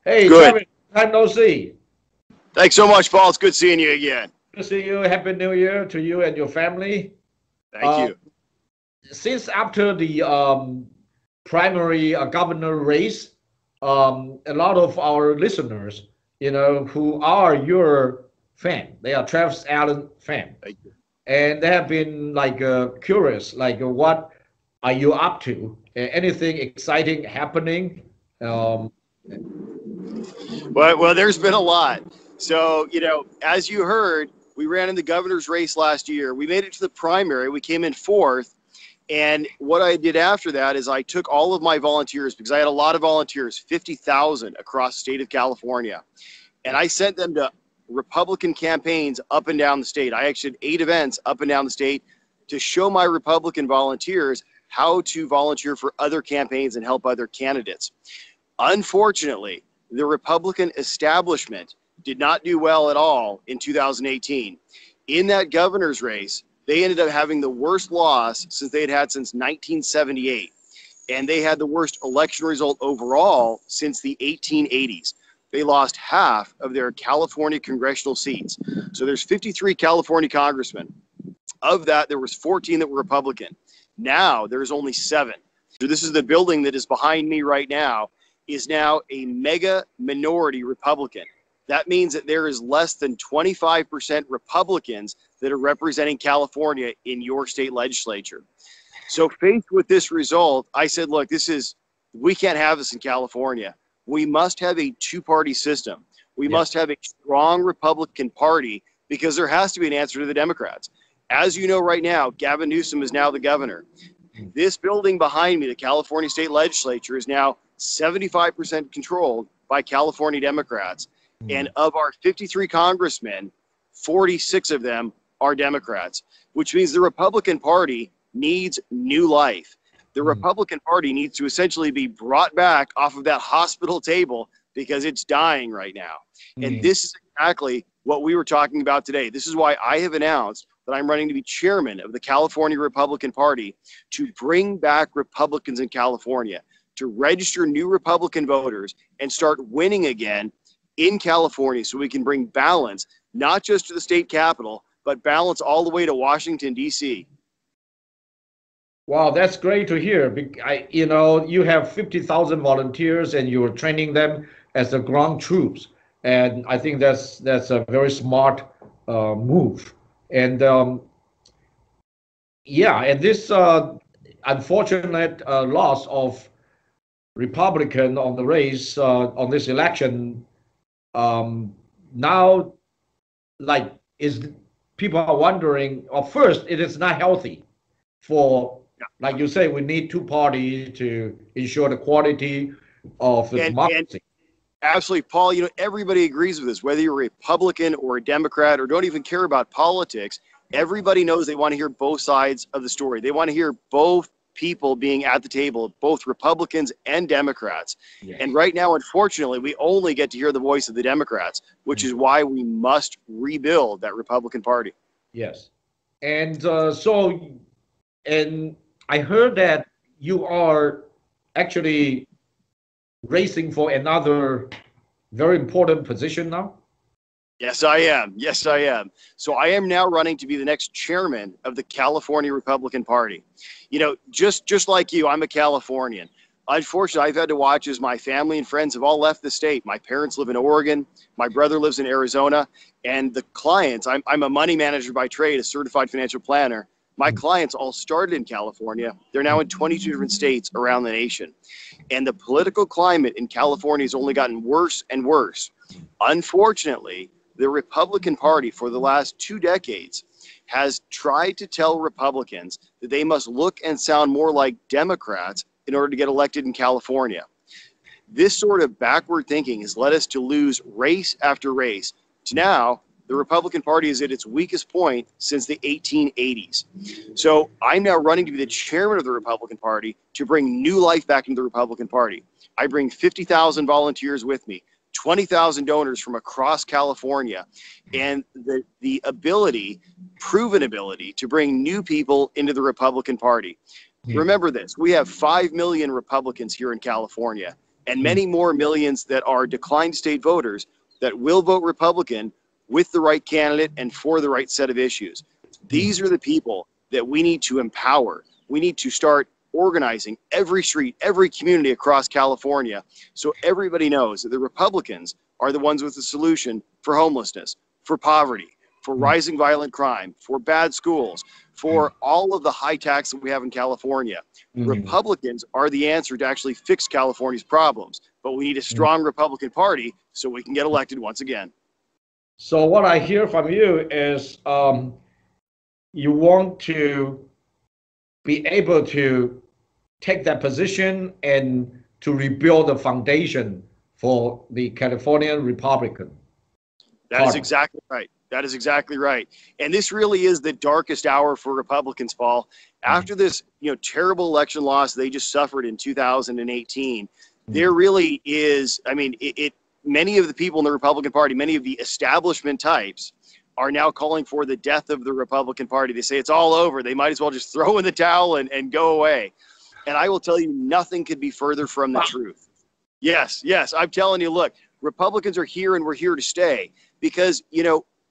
Hey, Good. Travis, time no see. Thanks so much, Paul. It's good seeing you again. Good to see you. Happy New Year to you and your family. Thank you. Since after the primary governor race, a lot of our listeners, who are your fan, they are Travis Allen fan. Thank you. And they have been curious, what are you up to? Anything exciting happening? Well, there's been a lot. So, as you heard, we ran in the governor's race last year. We made it to the primary. We came in fourth. And what I did after that is I took all of my volunteers, because I had a lot of volunteers, 50,000 across the state of California. And I sent them to Republican campaigns up and down the state. I actually had 8 events up and down the state to show my Republican volunteers how to volunteer for other campaigns and help other candidates. Unfortunately, the Republican establishment did not do well at all in 2018. In that governor's race, they ended up having the worst loss since they had since 1978. And they had the worst election result overall since the 1880s. They lost half of their California congressional seats. So there's 53 California congressmen. Of that, there was 14 that were Republican. Now there's only 7. So this is the building that is behind me right now, is now a mega minority Republican. That means that there is less than 25% Republicans that are representing California in your state legislature. So faced with this result, I said, look, we can't have this in California. We must have a 2-party system. We must have a strong Republican Party, because there has to be an answer to the Democrats. As you know right now, Gavin Newsom is now the governor. This building behind me, the California State Legislature, is now 75% controlled by California Democrats. And of our 53 congressmen, 46 of them are Democrats, which means the Republican Party needs new life. The Republican Party needs to essentially be brought back off of that hospital table, because it's dying right now. And this is exactly what we were talking about today. This is why I have announced that I'm running to be chairman of the California Republican Party, to bring back Republicans in California, to register new Republican voters and start winning again in California, so we can bring balance, not just to the state capitol, but balance all the way to Washington, D.C. Wow, that's great to hear. You have 50,000 volunteers and you're training them as the ground troops. And I think that's a very smart move. And and this unfortunate loss of Republican on the race, on this election, now, people are wondering, first, it is not healthy for, like you say, we need 2 parties to ensure the quality of the democracy. Absolutely, Paul. Everybody agrees with this, whether you're a Republican or a Democrat or don't even care about politics. Everybody knows they want to hear both sides of the story. They want to hear both people being at the table, both Republicans and Democrats. Yes. And right now, unfortunately, we only get to hear the voice of the Democrats, which is why we must rebuild that Republican Party. Yes. And and I heard that you are actually racing for another very important position now. Yes, I am. Yes, I am. So I am now running to be the next chairman of the California Republican Party. Just like you, I'm a Californian. Unfortunately, I've had to watch as my family and friends have all left the state. My parents live in Oregon. My brother lives in Arizona. And the clients, I'm a money manager by trade, a certified financial planner. My clients all started in California. They're now in 22 different states around the nation. And the political climate in California has only gotten worse and worse. Unfortunately, the Republican Party for the last 2 decades has tried to tell Republicans that they must look and sound more like Democrats in order to get elected in California. This sort of backward thinking has led us to lose race after race. To now, the Republican Party is at its weakest point since the 1880s. So I'm now running to be the chairman of the Republican Party to bring new life back into the Republican Party. I bring 50,000 volunteers with me, 20,000 donors from across California, and the ability, proven ability, to bring new people into the Republican Party. Remember this, we have 5 million Republicans here in California. and many more millions that are declined state voters that will vote Republican with the right candidate and for the right set of issues. These are the people that we need to empower. We need to start organizing every street, every community across California, so everybody knows that the Republicans are the ones with the solution for homelessness, for poverty, for rising violent crime, for bad schools, for all of the high tax that we have in California. Republicans are the answer to actually fix California's problems, but we need a strong Republican Party so we can get elected once again. So what I hear from you is you want to be able to take that position and to rebuild the foundation for the California Republican That is exactly right. That is exactly right. And this really is the darkest hour for Republicans, Paul. After this, terrible election loss they just suffered in 2018, there really is, many of the people in the Republican Party, many of the establishment types are now calling for the death of the Republican Party. They say it's all over. They might as well just throw in the towel and go away. And I will tell you, nothing could be further from the truth. Yes, I'm telling you, look, Republicans are here and we're here to stay because,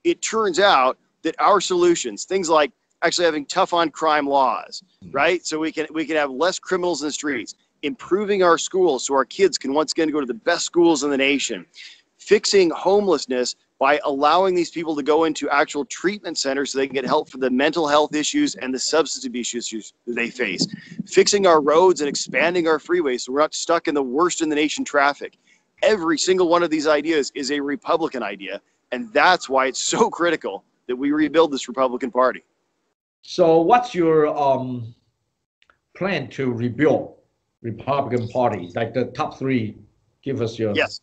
it turns out that our solutions, things like actually having tough on crime laws, right? So we can have less criminals in the streets, improving our schools so our kids can once again go to the best schools in the nation, fixing homelessness by allowing these people to go into actual treatment centers so they can get help for the mental health issues and the substance abuse issues that they face, fixing our roads and expanding our freeways so we're not stuck in the worst in the nation traffic. Every single one of these ideas is a Republican idea, and that's why it's so critical that we rebuild this Republican Party. So what's your plan to rebuild Republican Party? Like the top three, give us your... Yes.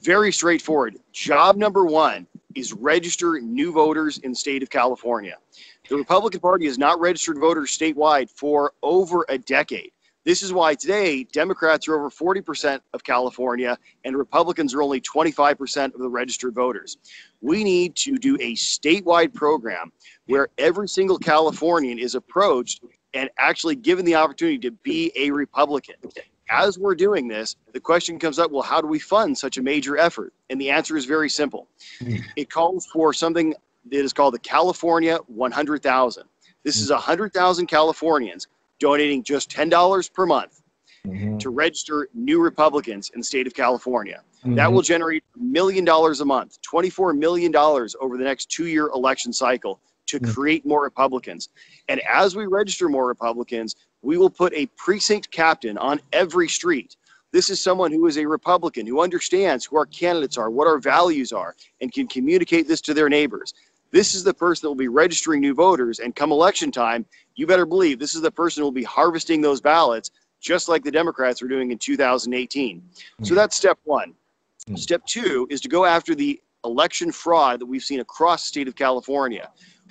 Very straightforward. Job number one is register new voters in the state of California. The Republican Party has not registered voters statewide for over a decade. This is why today Democrats are over 40% of California and Republicans are only 25% of the registered voters. We need to do a statewide program where every single Californian is approached and actually given the opportunity to be a Republican. As we're doing this, the question comes up, well, how do we fund such a major effort? And the answer is very simple. It calls for something that is called the California 100,000. This is 100,000 Californians donating just $10 per month to register new Republicans in the state of California. That will generate $1 million a month, $24 million over the next 2-year election cycle to create more Republicans. And as we register more Republicans, we will put a precinct captain on every street. This is someone who is a Republican, who understands who our candidates are, what our values are, and can communicate this to their neighbors. This is the person that will be registering new voters, and come election time, you better believe this is the person who will be harvesting those ballots, just like the Democrats were doing in 2018. So that's step one. Step two is to go after the election fraud that we've seen across the state of California.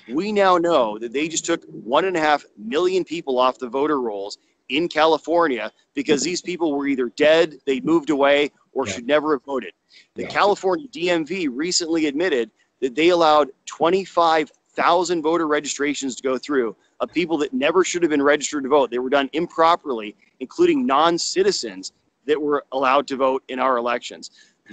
We now know that they just took 1.5 million people off the voter rolls in California because these people were either dead, they moved away, or should never have voted. The California DMV recently admitted that they allowed 25,000 voter registrations to go through of people that never should have been registered to vote. They were done improperly, including non-citizens that were allowed to vote in our elections.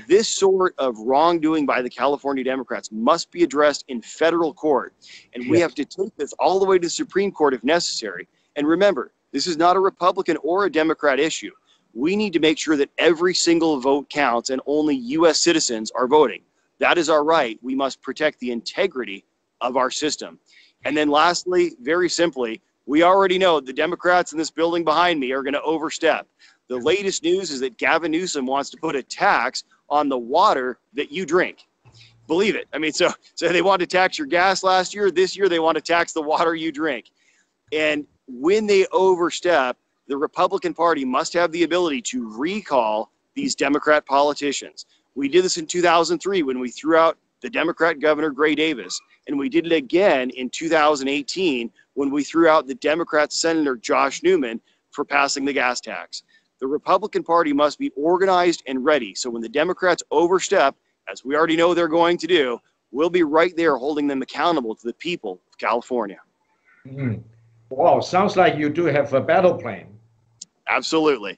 This sort of wrongdoing by the California Democrats must be addressed in federal court. And we have to take this all the way to the Supreme Court if necessary. And remember, this is not a Republican or a Democrat issue. We need to make sure that every single vote counts and only U.S. citizens are voting. That is our right. We must protect the integrity of our system. And then lastly, very simply, we already know the Democrats in this building behind me are going to overstep. The latest news is that Gavin Newsom wants to put a tax on the water that you drink. Believe it. So they wanted to tax your gas last year. This year, they want to tax the water you drink. And when they overstep, the Republican Party must have the ability to recall these Democrat politicians. We did this in 2003 when we threw out the Democrat Governor Gray Davis, and we did it again in 2018 when we threw out the Democrat Senator Josh Newman for passing the gas tax. The Republican Party must be organized and ready, so when the Democrats overstep, as we already know they're going to do, we'll be right there holding them accountable to the people of California. Wow, sounds like you do have a battle plan. Absolutely.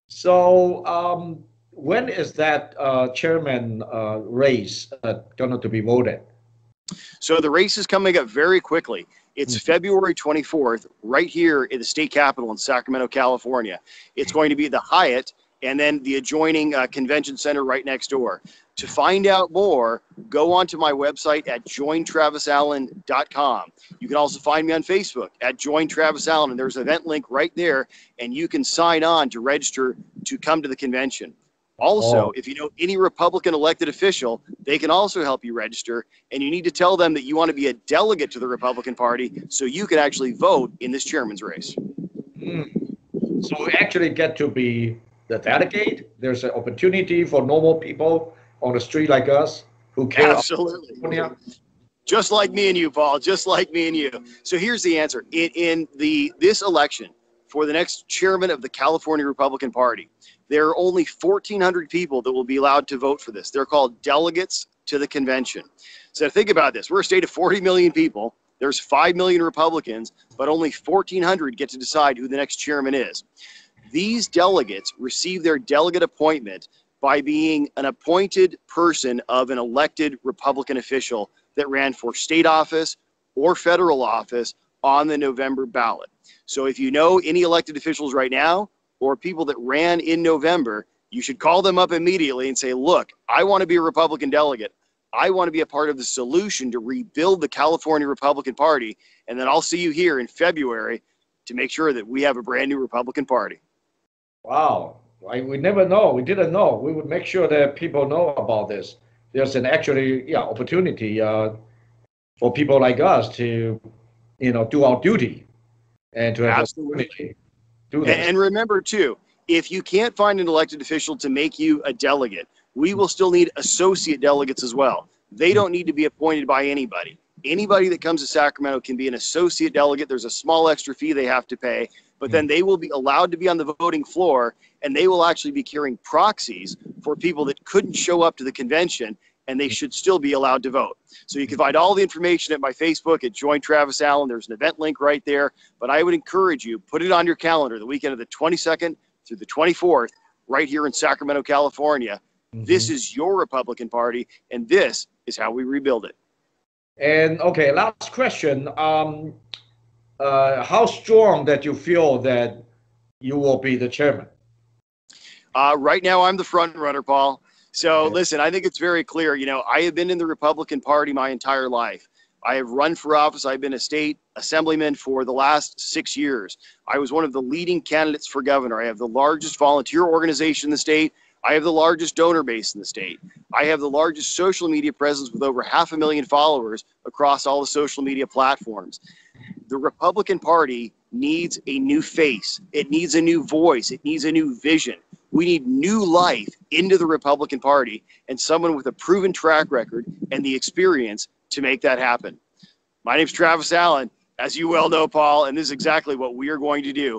So when is that chairman race going to be voted? So the race is coming up very quickly. It's February 24th, right here in the state capitol in Sacramento, California. It's going to be the Hyatt and then the adjoining convention center right next door. To find out more, go onto my website at jointravisallen.com. You can also find me on Facebook at Join Travis Allen, and there's an event link right there, and you can sign on to register to come to the convention. Also, if you know any Republican elected official, they can also help you register, and you need to tell them that you want to be a delegate to the Republican Party so you can actually vote in this chairman's race. So we actually get to be the delegate. There's an opportunity for normal people on the street like us who care. Absolutely. Just like me and you, Paul, just like me and you. So here's the answer. In this election for the next chairman of the California Republican Party, there are only 1,400 people that will be allowed to vote for this. They're called delegates to the convention. So think about this. We're a state of 40 million people. There's 5 million Republicans, but only 1,400 get to decide who the next chairman is. These delegates receive their delegate appointment by being an appointed person of an elected Republican official that ran for state office or federal office on the November ballot. So if you know any elected officials right now or people that ran in November, you should call them up immediately and say, look, I want to be a Republican delegate. I want to be a part of the solution to rebuild the California Republican Party. And then I'll see you here in February to make sure that we have a brand new Republican Party. Wow. We never know. We didn't know. We would make sure that people know about this. There's an actually opportunity for people like us to, do our duty and to have opportunity. Do this. And remember too, if you can't find an elected official to make you a delegate, we will still need associate delegates as well. They don't need to be appointed by anybody. Anybody that comes to Sacramento can be an associate delegate. There's a small extra fee they have to pay, but then they will be allowed to be on the voting floor, and they will actually be carrying proxies for people that couldn't show up to the convention, and they should still be allowed to vote. So you can find all the information at my Facebook at Join Travis Allen. There's an event link right there, but I would encourage you, put it on your calendar the weekend of the 22nd through the 24th, right here in Sacramento, California. This is your Republican Party, and this is how we rebuild it. And okay, last question. How strong that you feel that you will be the chairman? Right now, I'm the front runner, Paul. So listen, I think it's very clear. I have been in the Republican Party my entire life. I have run for office. I've been a state assemblyman for the last 6 years. I was one of the leading candidates for governor. I have the largest volunteer organization in the state. I have the largest donor base in the state. I have the largest social media presence with over 500,000 followers across all the social media platforms. The Republican Party needs a new face. It needs a new voice. It needs a new vision. We need new life into the Republican Party and someone with a proven track record and the experience to make that happen. My name's Travis Allen, as you well know, Paul, and this is exactly what we are going to do